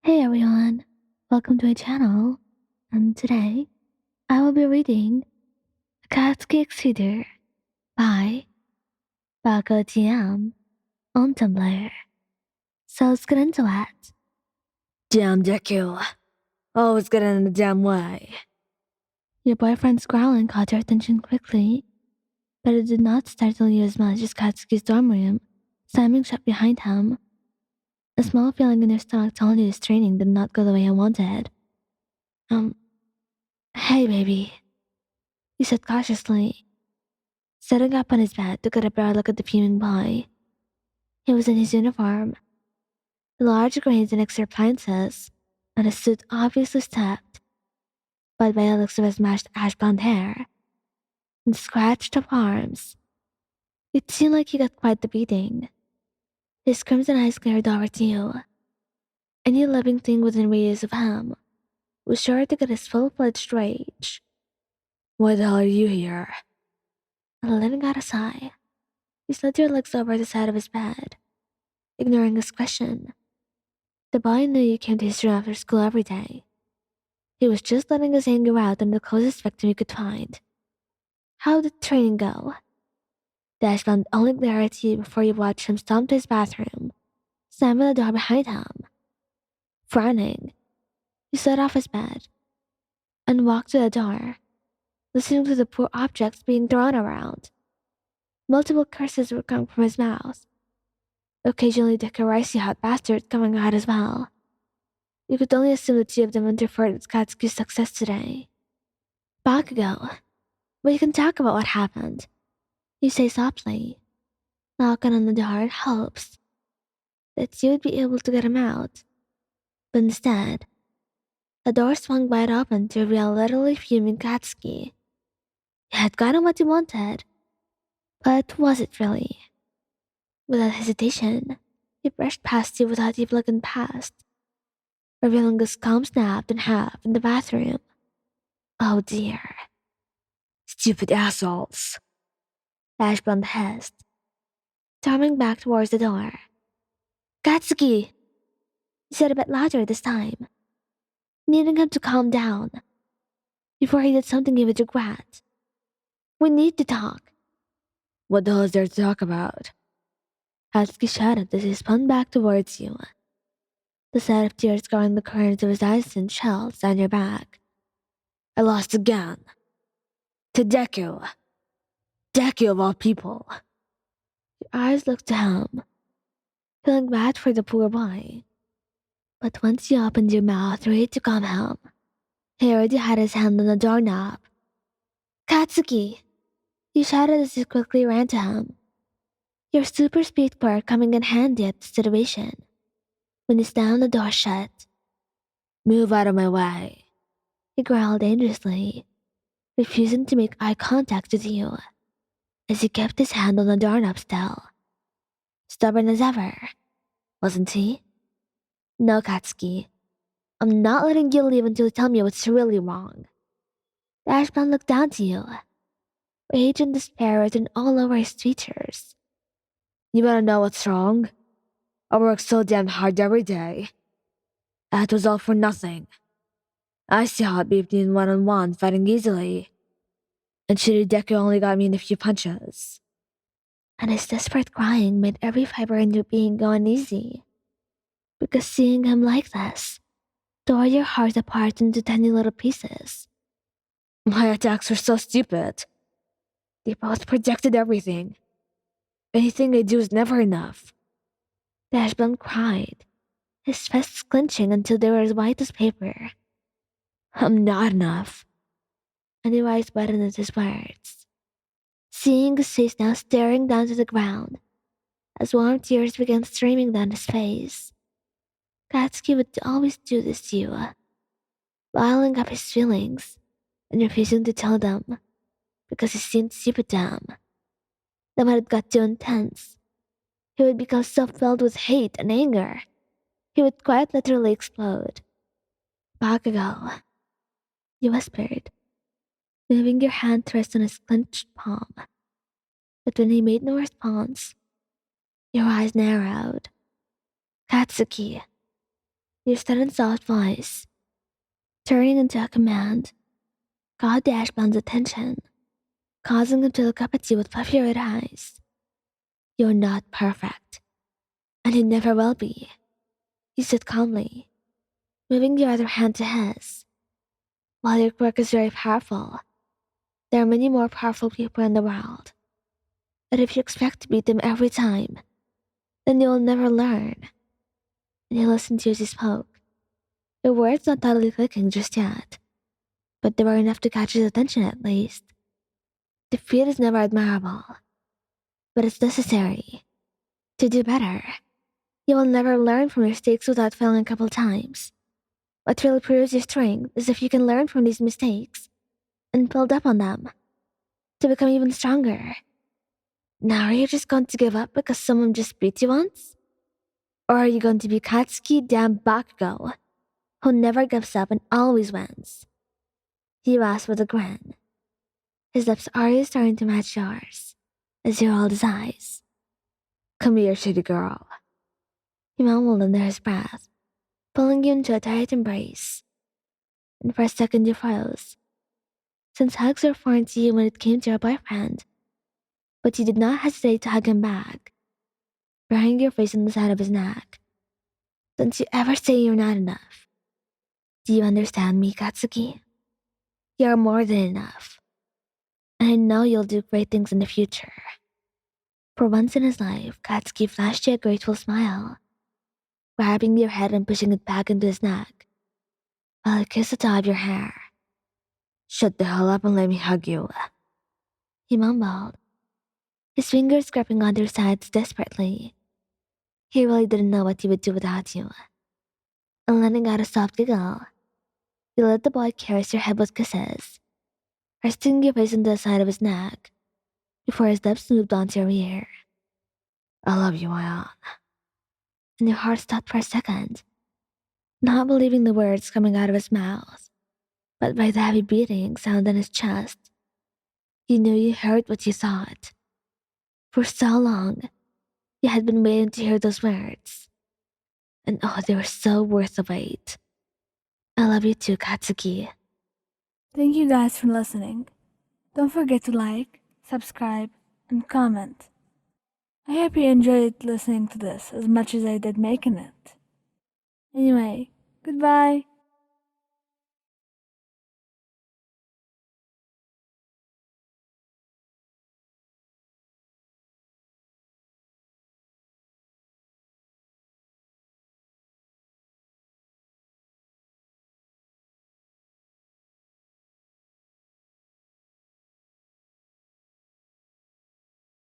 Hey everyone, welcome to my channel, and today I will be reading Akatsuki Exceeder by Bakugou on Tumblr. So let's get into it. Damn Deku. Always get in the damn way. Your boyfriend's growling caught your attention quickly, but it did not startle you as much as Katsuki's dorm room, slamming shut behind him. A small feeling in your stomach told you his training did not go the way he wanted. Hey baby, he said cautiously, sitting up on his bed to get a better look at the fuming boy. He was in his uniform, the large grains and extra appliances, and his suit obviously stepped, but by the looks of his mashed ash blonde hair and scratched up arms, it seemed like he got quite the beating. His crimson eyes glared over at you. Any living thing within radius of him was sure to get his full-fledged rage. Why the hell are you here? And letting out a sigh, he slid your legs over the side of his bed, ignoring his question. The boy knew you came to his room after school every day. He was just letting his anger out on the closest victim he could find. How did training go? Dashbound only glared at you before you watched him stomp to his bathroom, slamming the door behind him. Frowning, he slid off his bed and walked to the door, listening to the poor objects being thrown around. Multiple curses were coming from his mouth, occasionally the crazy hot bastard coming out as well. You could only assume the two of them interfered with Katsuki's success today. Bakugou, we can talk about what happened, you say softly, knocking on the door in hopes that you would be able to get him out. But instead, the door swung wide open to reveal a literally fuming Katsuki. He had gotten what he wanted, but was it really? Without hesitation, he brushed past you without even looking past, revealing his comb snapped in half in the bathroom. Oh dear. Stupid assholes. Ashbond hissed, storming back towards the door. Katsuki! He said a bit louder this time, needing him to calm down before he did something he would regret. We need to talk. What the hell is there to talk about? Katsuki shouted as he spun back towards you, the sight of tears scarring the corners of his eyes sent chills down your back. I lost again. To Deku. Deku of all people. Your eyes looked to him, feeling bad for the poor boy. But once you opened your mouth ready to calm him, he already had his hand on the doorknob. Katsuki! You shouted as you quickly ran to him, your super speed quirk coming in handy at the situation. When he slammed the door shut, Move out of my way. he growled dangerously, refusing to make eye contact with you, as he kept his hand on the doorknob still. Stubborn as ever, wasn't he? No, Katsuki. I'm not letting you leave until you tell me what's really wrong. The Ashman looked down to you, rage and despair written all over his features. You wanna know what's wrong? I work so damn hard every day. That was all for nothing. I see how it beat me in one-on-one fighting easily. And shitty Deku only got me in a few punches. And his desperate crying made every fiber in your being go uneasy. Because seeing him like this tore your heart apart into tiny little pieces. My attacks were so stupid. They both projected everything. Anything I do is never enough. Dashbun cried, his fists clenching until they were as white as paper. I'm not enough. And your eyes widened at his words. Seeing his face now staring down to the ground, as warm tears began streaming down his face. Katsuki would always do this to you, bottling up his feelings and refusing to tell them because he seemed stupid to him. Then when it got too intense, he would become so filled with hate and anger, he would quite literally explode. Bakugou, you whispered, moving your hand to rest on his clenched palm. But when he made no response, your eyes narrowed. Katsuki, Your sudden soft voice, turning into a command, caught the Ashbound's attention, causing him to look up at you with puffy red eyes. You're not perfect, and you never will be. You said calmly, moving your other hand to his. While your quirk is very powerful, there are many more powerful people in the world. But if you expect to beat them every time, then you will never learn. And he listened to you as he spoke. Your words not totally clicking just yet, but they were enough to catch his attention at least. Defeat is never admirable, but it's necessary to do better. You will never learn from your mistakes without failing a couple times. What really proves your strength is if you can learn from these mistakes and build up on them to become even stronger. Now, are you just going to give up because someone just beat you once? Or are you going to be Katsuki damn Bakugou, who never gives up and always wins? He asked with a grin. His lips already starting to match yours as he rolled his eyes. Come here, shitty girl. He mumbled under his breath, pulling you into a tight embrace. And for a second you froze, since hugs were foreign to you when it came to your boyfriend. But you did not hesitate to hug him back, burying your face on the side of his neck. Don't you ever say you're not enough. Do you understand me, Katsuki? You are more than enough. And I know you'll do great things in the future. For once in his life, Katsuki flashed you a grateful smile, grabbing your head and pushing it back into his neck, while he kissed the top of your hair. Shut the hell up and let me hug you. He mumbled, his fingers gripping on your sides desperately. He really didn't know what he would do without you. And letting out a soft giggle, you let the boy caress your head with kisses, resting your face on the side of his neck, before his lips moved onto your ear. I love you, Ayan. And your heart stopped for a second, not believing the words coming out of his mouth, but by the heavy beating sound in his chest. You knew you heard what you thought. For so long, you had been waiting to hear those words. And oh, they were so worth the wait. I love you too, Katsuki. Thank you guys for listening. Don't forget to like, subscribe, and comment. I hope you enjoyed listening to this as much as I did making it. Anyway, goodbye.